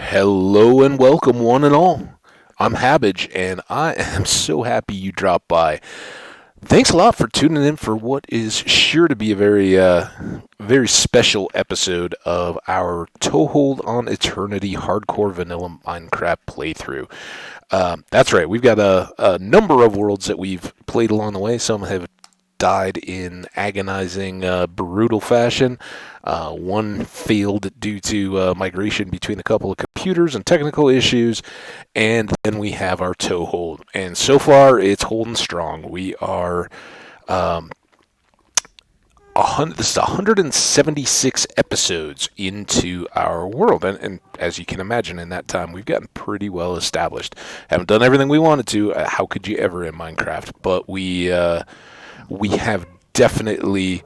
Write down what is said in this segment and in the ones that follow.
Hello and welcome, one and all. I'm Habbage, and I am so happy you dropped by. Thanks a lot for tuning in for what is sure to be a very special episode of our Toehold on Eternity hardcore vanilla Minecraft playthrough. That's right, we've got a number of worlds that we've played along the way. Some have died in agonizing, brutal fashion. One failed due to migration between a couple of computers and technical issues. And then we have our toehold. And so far, it's holding strong. We are. This is 176 episodes into our world, and as you can imagine, in that time we've gotten pretty well established. Haven't done everything we wanted to. How could you ever in Minecraft? But we have definitely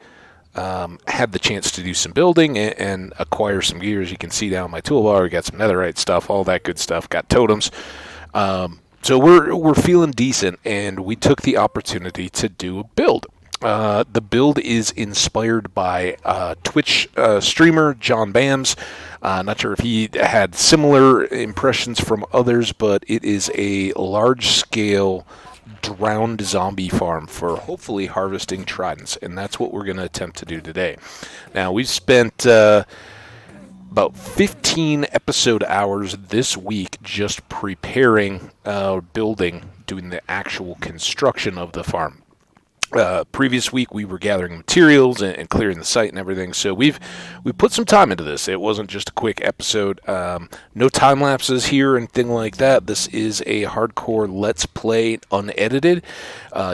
had the chance to do some building and acquire some gear. As you can see down my toolbar, we got some netherite stuff, all that good stuff. Got totems. So we're feeling decent, and we took the opportunity to do a build. The build is inspired by Twitch streamer JonBams. Not sure if he had similar impressions from others, but it is a large-scale drowned zombie farm for hopefully harvesting tridents, and that's what we're going to attempt to do today. Now, we've spent about 15 episode hours this week just preparing, building, doing the actual construction of the farm. Previous week we were gathering materials and clearing the site and everything, so we put some time into this. It wasn't just a quick episode. No time lapses here, anything like that. This is a hardcore let's play unedited.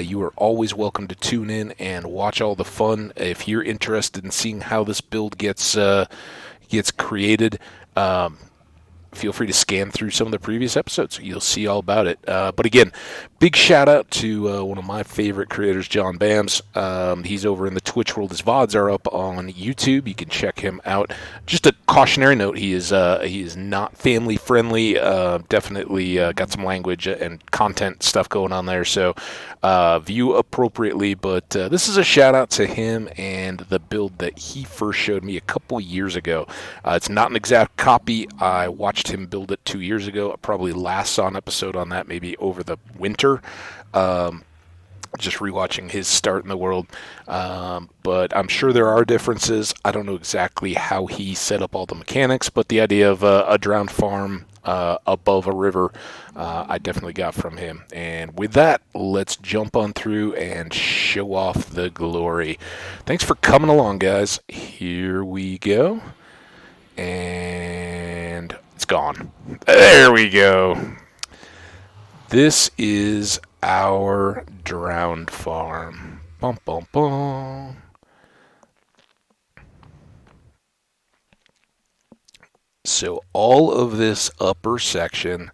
You are always welcome to tune in and watch all the fun. If you're interested in seeing how this build gets created, feel free to scan through some of the previous episodes. You'll see all about it. But again, big shout out to one of my favorite creators, JonBams. He's over in the Twitch world. His VODs are up on YouTube. You can check him out. Just a cautionary note: he is not family friendly. Definitely got some language and content stuff going on there. So view appropriately. But this is a shout out to him and the build that he first showed me a couple years ago. It's not an exact copy. I watched him build it 2 years ago. I probably last saw an episode on that maybe over the winter. Just rewatching his start in the world. But I'm sure there are differences. I don't know exactly how he set up all the mechanics, but the idea of a drowned farm above a river, I definitely got from him. And with that, let's jump on through and show off the glory. Thanks for coming along, guys. Here we go. And it's gone. There we go. This is our drowned farm. Bum, bum, bum. So all of this upper section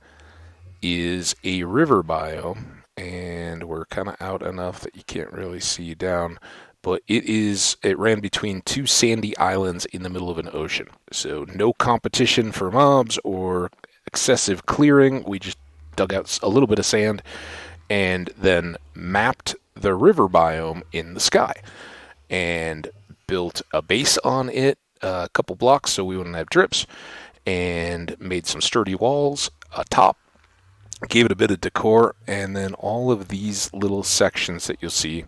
is a river biome, and we're kind of out enough that you can't really see down. But it ran between two sandy islands in the middle of an ocean. So no competition for mobs or excessive clearing. We just dug out a little bit of sand and then mapped the river biome in the sky and built a base on it, a couple blocks so we wouldn't have drips, and made some sturdy walls atop, gave it a bit of decor, and then all of these little sections that you'll see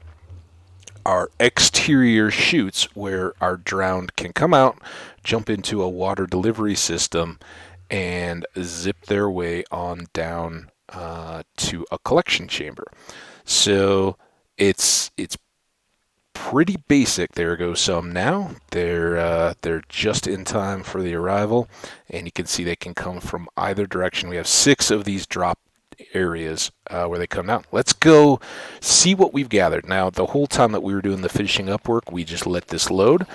are exterior chutes where our drowned can come out, jump into a water delivery system, and zip their way on down to a collection chamber. So it's pretty basic. There goes some now. They're just in time for the arrival, and you can see they can come from either direction. We have 6 of these drop areas where they come down. Let's go see what we've gathered. Now, the whole time that we were doing the finishing up work, we just let this load.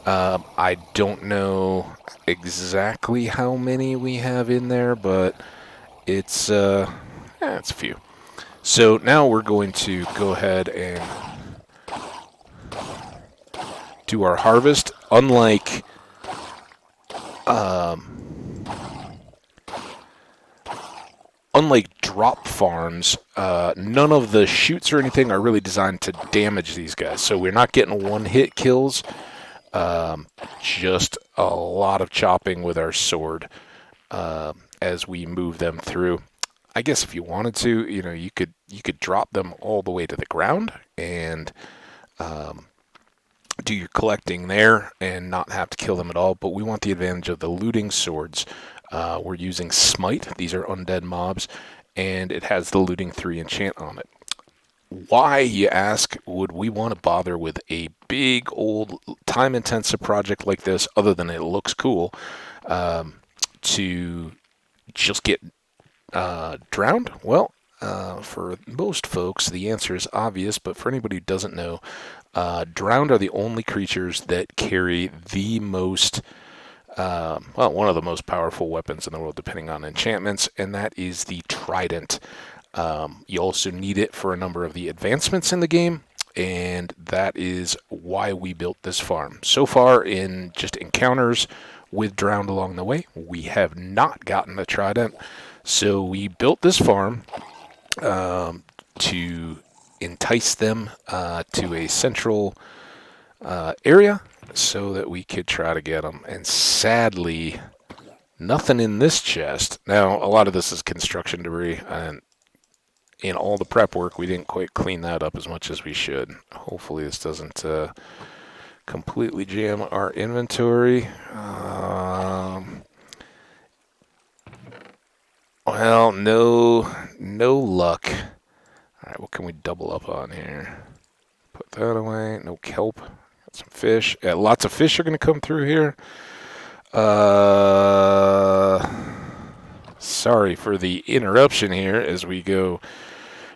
I don't know exactly how many we have in there, but it's a few. So now we're going to go ahead and do our harvest. Unlike drop farms, none of the chutes or anything are really designed to damage these guys. So we're not getting one-hit kills, just a lot of chopping with our sword. as we move them through. I guess if you wanted to, you could drop them all the way to the ground and do your collecting there and not have to kill them at all. But we want the advantage of the looting swords. We're using Smite. These are undead mobs, and it has the looting 3 enchant on it. Why, you ask, would we want to bother with a big, old, time-intensive project like this, other than it looks cool, to just get drowned? Well, for most folks, the answer is obvious, but for anybody who doesn't know, drowned are the only creatures that carry the most, one of the most powerful weapons in the world, depending on enchantments, and that is the Trident. You also need it for a number of the advancements in the game, and that is why we built this farm. So far, in just encounters with drowned along the way, we have not gotten the Trident, so we built this farm to entice them to a central area so that we could try to get them. And sadly, nothing in this chest. Now, a lot of this is construction debris, and in all the prep work, we didn't quite clean that up as much as we should. Hopefully this doesn't completely jam our inventory. Well, no luck. Alright, what can we double up on here? Put that away. No kelp. Got some fish. Yeah, lots of fish are going to come through here. Sorry for the interruption here as we go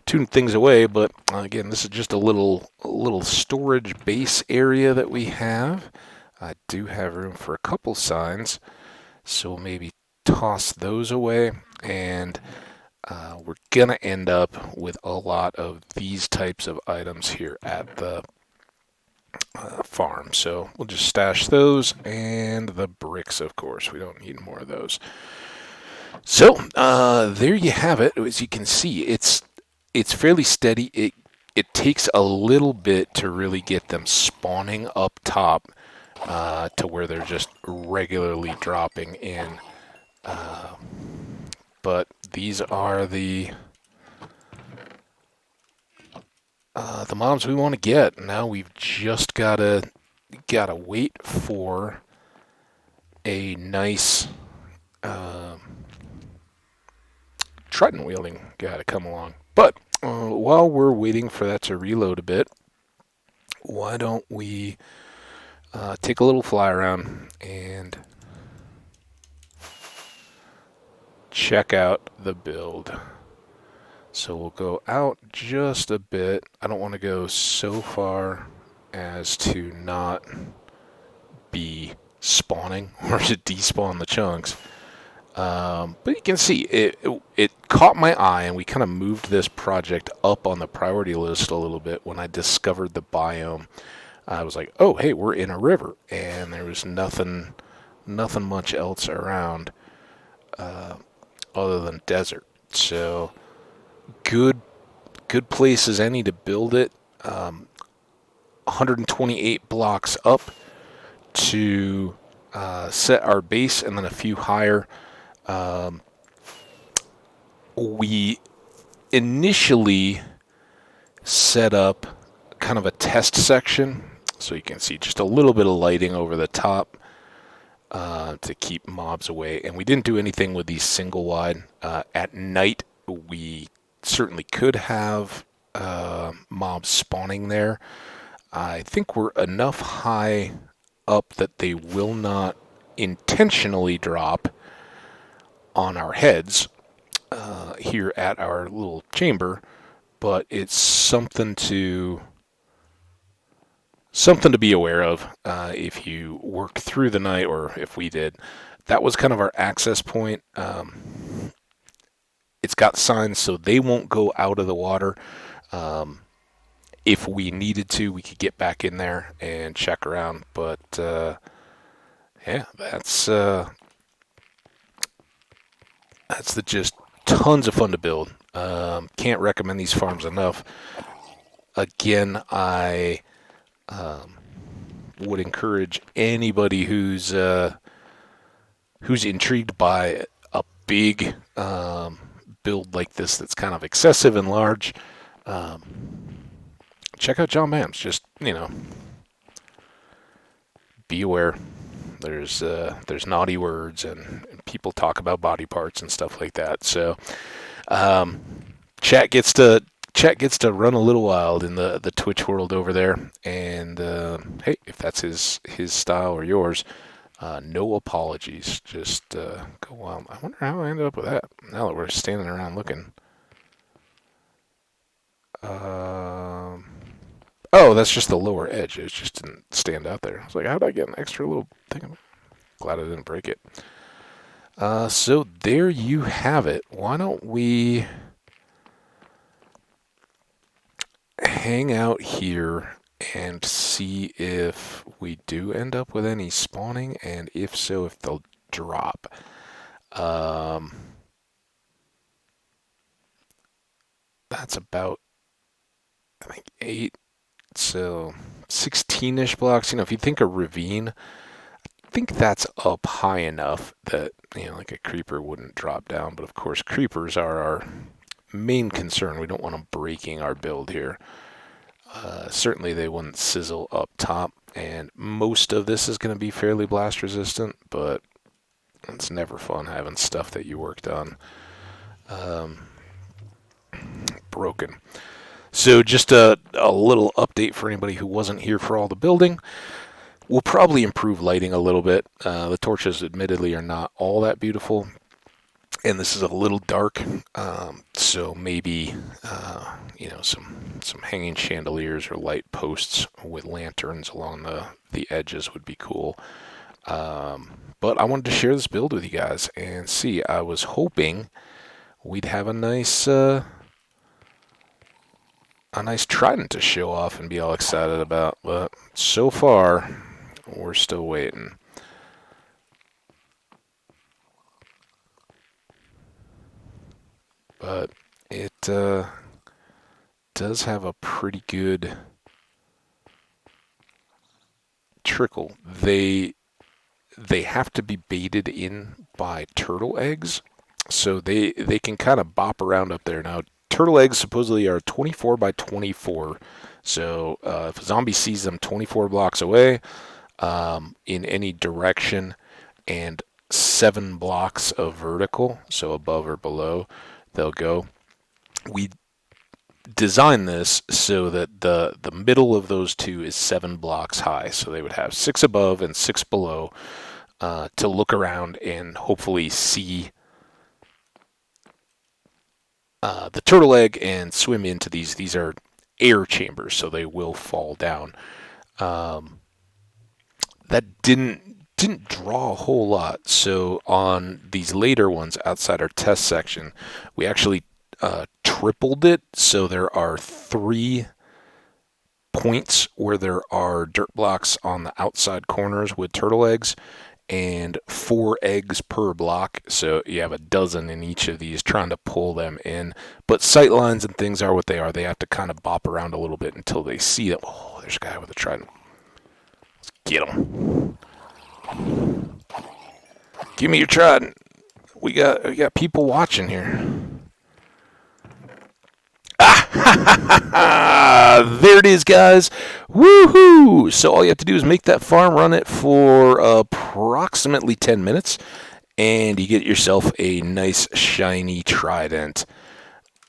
tune things away, but again, this is just a little storage base area that we have. I do have room for a couple signs, so we'll maybe toss those away, and we're gonna end up with a lot of these types of items here at the farm. So we'll just stash those, and the bricks, of course. We don't need more of those. So there you have it. As you can see, it's fairly steady. It takes a little bit to really get them spawning up top to where they're just regularly dropping in. But these are the mobs we want to get. Now we've just gotta wait for a nice Trident wielding guy to come along. But while we're waiting for that to reload a bit, why don't we take a little fly around and check out the build. So we'll go out just a bit. I don't want to go so far as to not be spawning or to despawn the chunks. But you can see it caught my eye, and we kind of moved this project up on the priority list a little bit when I discovered the biome. I was like, oh, hey, we're in a river, and there was nothing much else around other than desert. So good place as any to build it. 128 blocks up to set our base, and then a few higher. We initially set up kind of a test section, so you can see just a little bit of lighting over the top to keep mobs away. And we didn't do anything with these single wide. At night, we certainly could have mobs spawning there. I think we're enough high up that they will not intentionally drop on our heads here at our little chamber, but it's something to be aware of if you work through the night, or if we did. That was kind of our access point. It's got signs so they won't go out of the water. If we needed to, we could get back in there and check around, but yeah, that's the gist. Tons of fun to build. Can't recommend these farms enough. Again, I would encourage anybody who's intrigued by big build like this that's kind of excessive and large, check out JonBams. Just, be aware. There's naughty words and people talk about body parts and stuff like that. So chat gets to run a little wild in the Twitch world over there. And hey, if that's his style or yours, no apologies. Just go wild. I wonder how I ended up with that. Now that we're standing around looking. Oh, that's just the lower edge. It just didn't stand out there. I was like, how did I get an extra little thing? Glad I didn't break it. So there you have it. Why don't we hang out here and see if we do end up with any spawning, and if so, if they'll drop. That's about, I think, 8. So 16-ish blocks. If you think a ravine, I think that's up high enough that, like a creeper wouldn't drop down. But of course, creepers are our main concern. We don't want them breaking our build here. Certainly they wouldn't sizzle up top, and most of this is going to be fairly blast resistant, but it's never fun having stuff that you worked on broken. So just a little update for anybody who wasn't here for all the building. We'll probably improve lighting a little bit. The torches admittedly are not all that beautiful, and this is a little dark, so maybe some hanging chandeliers or light posts with lanterns along the edges would be cool. But I wanted to share this build with you guys and see. I was hoping we'd have a nice Trident to show off and be all excited about, but so far we're still waiting. But it does have a pretty good trickle. They have to be baited in by turtle eggs, so they can kind of bop around up there. Now, turtle eggs supposedly are 24 by 24, so if a zombie sees them 24 blocks away, in any direction, and 7 blocks of vertical, so above or below, they'll go. We designed this so that the middle of those two is 7 blocks high, so they would have 6 above and 6 below to look around and hopefully see the turtle egg and swim into these. These are air chambers, so they will fall down. That didn't draw a whole lot. So on these later ones outside our test section, we actually tripled it. So there are 3 points where there are dirt blocks on the outside corners with turtle eggs, and 4 eggs per block, so you have a dozen in each of these trying to pull them in. But sight lines and things are what they are. They have to kind of bop around a little bit until they see them. Oh, there's a guy with a trident. Let's get him. Give me your trident. We got people watching here. There it is, guys. Woohoo! So all you have to do is make that farm, run it for approximately 10 minutes, and you get yourself a nice shiny trident.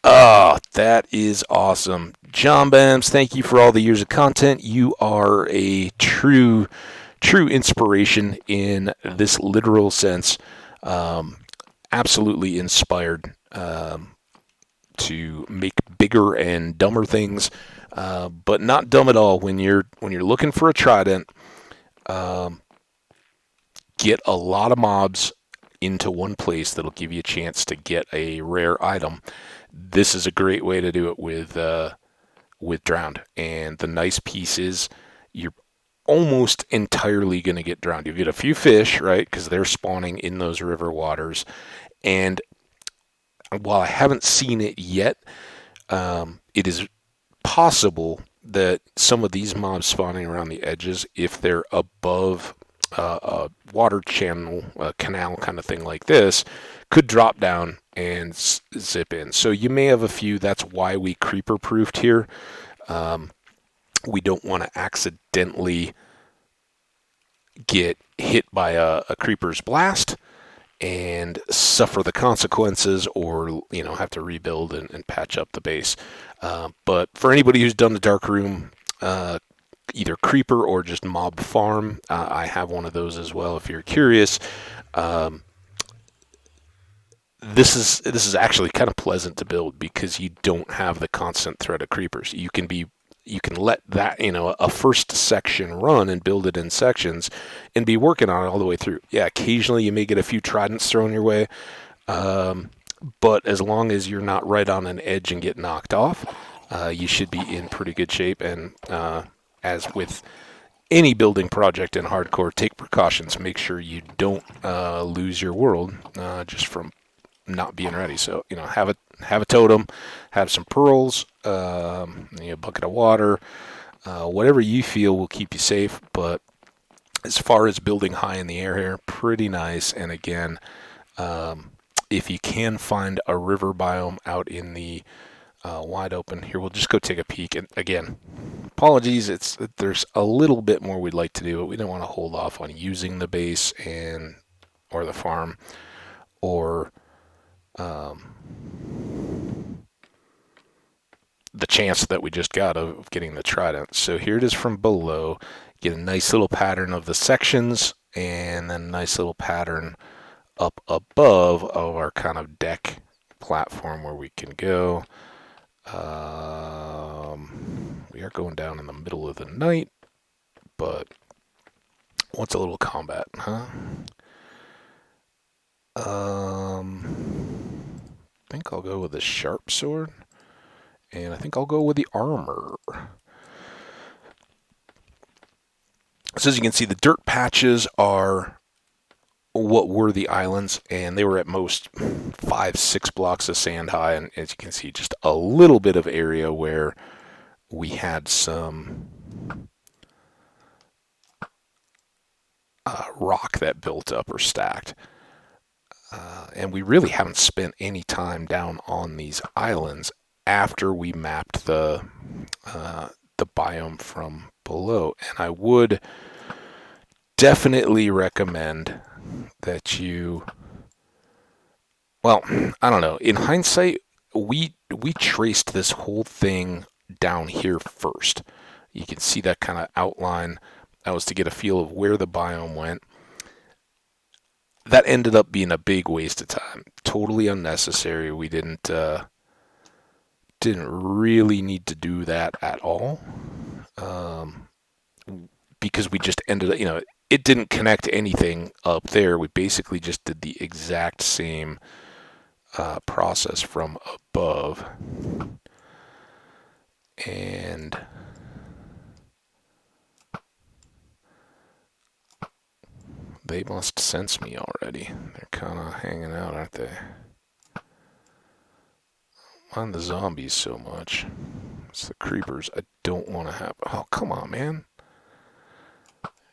Oh, that is awesome. JonBams, thank you for all the years of content. You are a true inspiration in this literal sense. Absolutely inspired to make bigger and dumber things, but not dumb at all. When you're looking for a trident, get a lot of mobs into one place that'll give you a chance to get a rare item. This is a great way to do it with drowned. And the nice piece is you're almost entirely going to get drowned. You get a few fish, right, because they're spawning in those river waters. And while I haven't seen it yet, it is possible that some of these mobs spawning around the edges, if they're above a water channel, a canal kind of thing like this, could drop down and zip in. So you may have a few. That's why we creeper proofed here. We don't want to accidentally get hit by a creeper's blast and suffer the consequences, or have to rebuild and patch up the base. But for anybody who's done the dark room, either creeper or just mob farm, I have one of those as well. If you're curious, this is actually kind of pleasant to build because you don't have the constant threat of creepers. You can let that, a first section run and build it in sections and be working on it all the way through. Yeah, occasionally you may get a few tridents thrown your way, but as long as you're not right on an edge and get knocked off, you should be in pretty good shape. And as with any building project in hardcore, take precautions. Make sure you don't lose your world just from not being ready. So have a totem, have some pearls, a bucket of water, whatever you feel will keep you safe. But as far as building high in the air here, pretty nice. And again, if you can find a river biome out in the wide open, here we'll just go take a peek. And again, apologies, there's a little bit more we'd like to do, but we don't want to hold off on using the base or the farm, or the chance that we just got of getting the trident. So here it is from below. Get a nice little pattern of the sections, and then a nice little pattern up above of our kind of deck platform where we can go. We are going down in the middle of the night, but what's a little combat, huh? I think I'll go with the sharp sword, and I think I'll go with the armor. So as you can see, the dirt patches are what were the islands, and they were at most 5-6 blocks of sand high, and as you can see, just a little bit of area where we had some rock that built up or stacked. And we really haven't spent any time down on these islands after we mapped the biome from below. And I would definitely recommend that you, well, I don't know. In hindsight, we traced this whole thing down here first. You can see that kind of outline. That was to get a feel of where the biome went. That ended up being a big waste of time. Totally unnecessary. We didn't really need to do that at all, because we just ended up, it didn't connect to anything up there. We basically just did the exact same process from above. And they must sense me already. They're kind of hanging out, aren't they? On the zombies so much. It's the creepers I don't want to have. Oh, come on, man.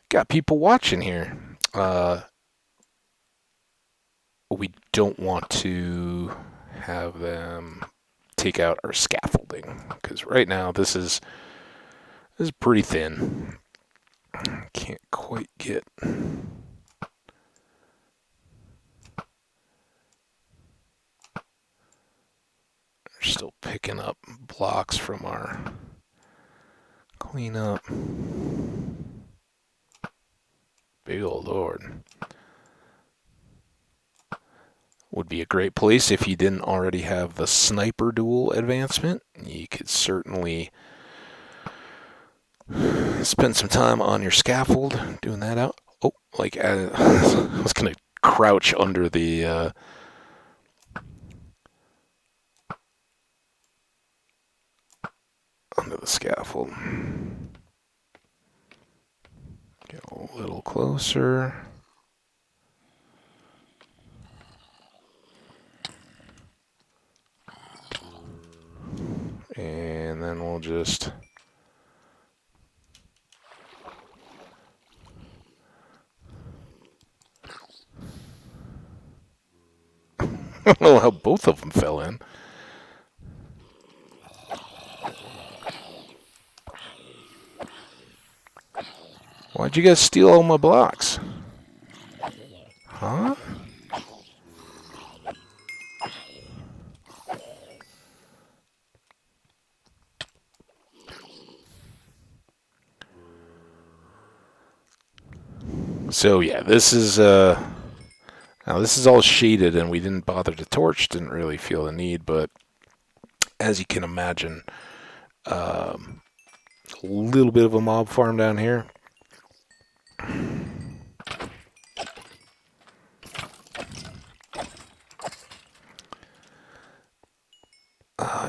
Got people watching here. We don't want to have them take out our scaffolding, because right now this is pretty thin. Can't quite get. We're still picking up blocks from our cleanup. Big old Lord. Would be a great place if you didn't already have the sniper duel advancement. You could certainly spend some time on your scaffold doing that out. Oh, like I was gonna crouch under the scaffold. Get a little closer. And then we'll just don't know how both of them fell in. Why'd you guys steal all my blocks? Huh? So yeah, this is now this is all shaded, and we didn't bother to torch. Didn't really feel the need, but as you can imagine, a little bit of a mob farm down here.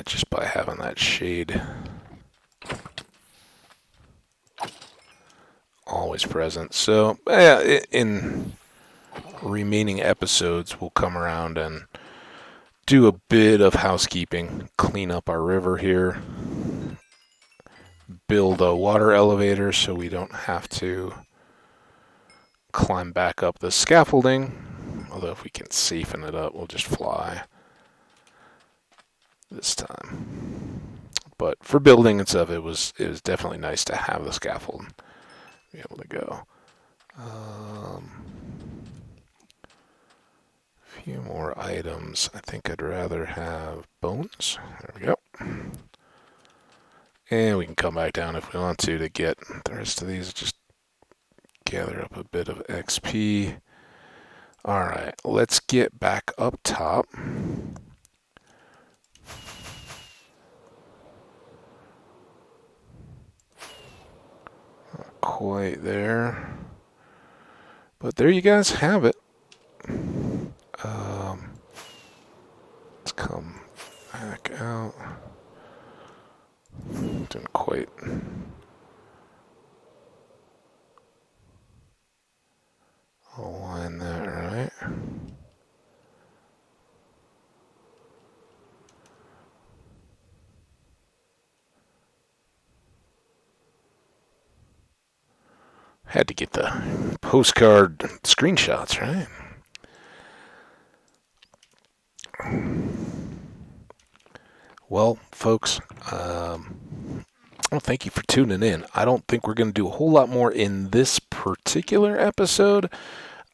Just by having that shade always present. So yeah, in remaining episodes, we'll come around and do a bit of housekeeping, clean up our river here, build a water elevator so we don't have to climb back up the scaffolding. Although if we can safeten it up, we'll just fly this time. But for building and stuff, it was definitely nice to have the scaffold, be able to go. Few more items. I think I'd rather have bones. There we go. And we can come back down if we want to get the rest of these. Just gather up a bit of XP. Alright, let's get back up top. Not quite there. But there you guys have it. Let's come back out. Didn't quite align that right. Had to get the postcard screenshots, right? Well, folks, well, thank you for tuning in. I don't think we're going to do a whole lot more in this particular episode.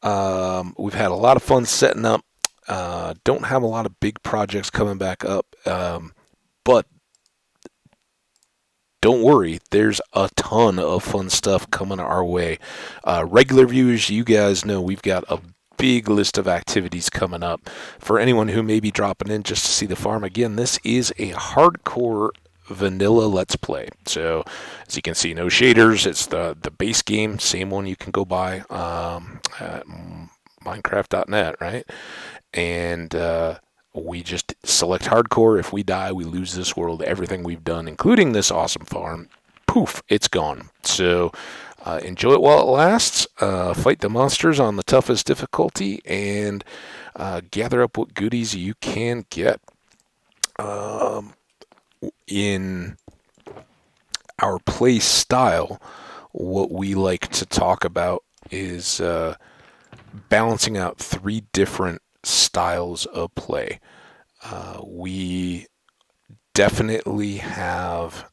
We've had a lot of fun setting up. Don't have a lot of big projects coming back up, but don't worry, there's a ton of fun stuff coming our way. Regular viewers, you guys know we've got a big list of activities coming up. For anyone who may be dropping in just to see the farm, again, this is a hardcore vanilla Let's Play. So, as you can see, no shaders. It's the base game, same one you can go buy at Minecraft.net, right? And we just select hardcore. If we die, we lose this world. Everything we've done, including this awesome farm, poof, it's gone. So enjoy it while it lasts. Fight the monsters on the toughest difficulty, and gather up what goodies you can get. In our play style, what we like to talk about is balancing out 3 different styles of play. We definitely have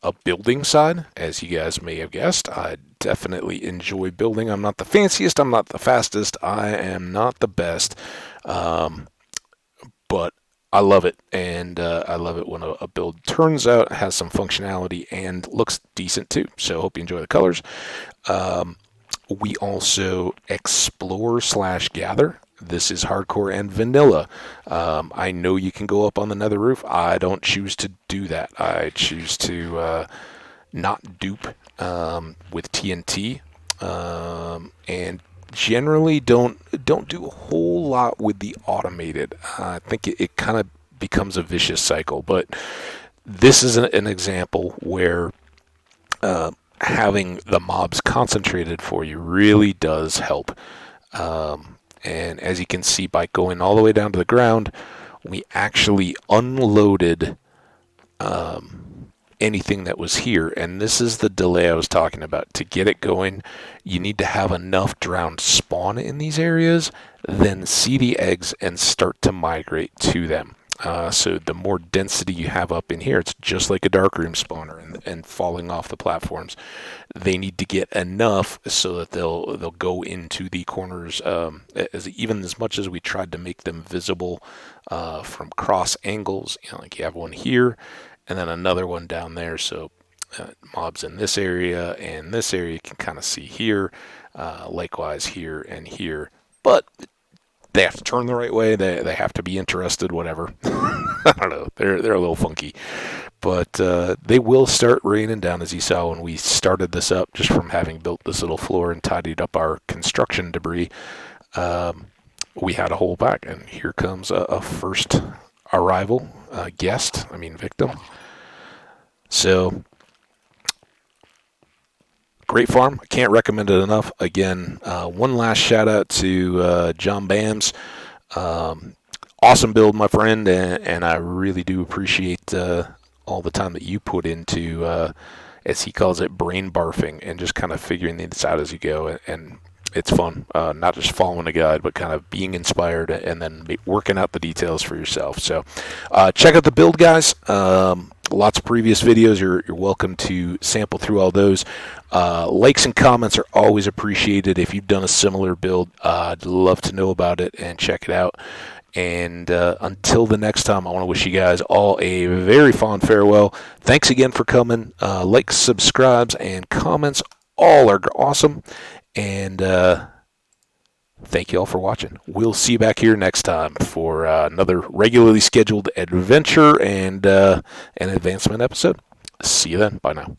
a building side, as you guys may have guessed. I definitely enjoy building. I'm not the fanciest, I'm not the fastest, I am not the best, but I love it, and I love it when a build turns out, has some functionality, and looks decent too. So hope you enjoy the colors. We also explore/gather. This is hardcore and vanilla. I know you can go up on the nether roof. I don't choose to do that. I choose to not dupe with TNT, and generally don't do a whole lot with the automated. I think it kind of becomes a vicious cycle. But this is an example where having the mobs concentrated for you really does help. And as you can see, by going all the way down to the ground, we actually unloaded anything that was here. And this is the delay I was talking about. To get it going, you need to have enough drowned spawn in these areas, then see the eggs and start to migrate to them. So the more density you have up in here, it's just like a darkroom spawner and falling off the platforms. They need to get enough so that they'll go into the corners, even as much as we tried to make them visible from cross angles. Like you have one here and then another one down there. So mobs in this area and this area you can kind of see here, likewise here and here. But they have to turn the right way. They have to be interested, whatever. I don't know. They're a little funky. But they will start raining down, as you saw when we started this up, just from having built this little floor and tidied up our construction debris. We had a hole back, and here comes a first arrival, victim. So, great farm. I can't recommend it enough. Again, one last shout out to JonBams. Awesome build, my friend, and I really do appreciate all the time that you put into, as he calls it, brain barfing and just kind of figuring things out as you go. And it's fun, not just following a guide, but kind of being inspired and then working out the details for yourself. So check out the build, guys. Lots of previous videos. You're welcome to sample through all those. Likes and comments are always appreciated. If you've done a similar build, I'd love to know about it and check it out. And until the next time, I want to wish you guys all a very fond farewell. Thanks again for coming. Likes, subscribes, and comments all are awesome. And thank you all for watching. We'll see you back here next time for another regularly scheduled adventure and an advancement episode. See you then. Bye now.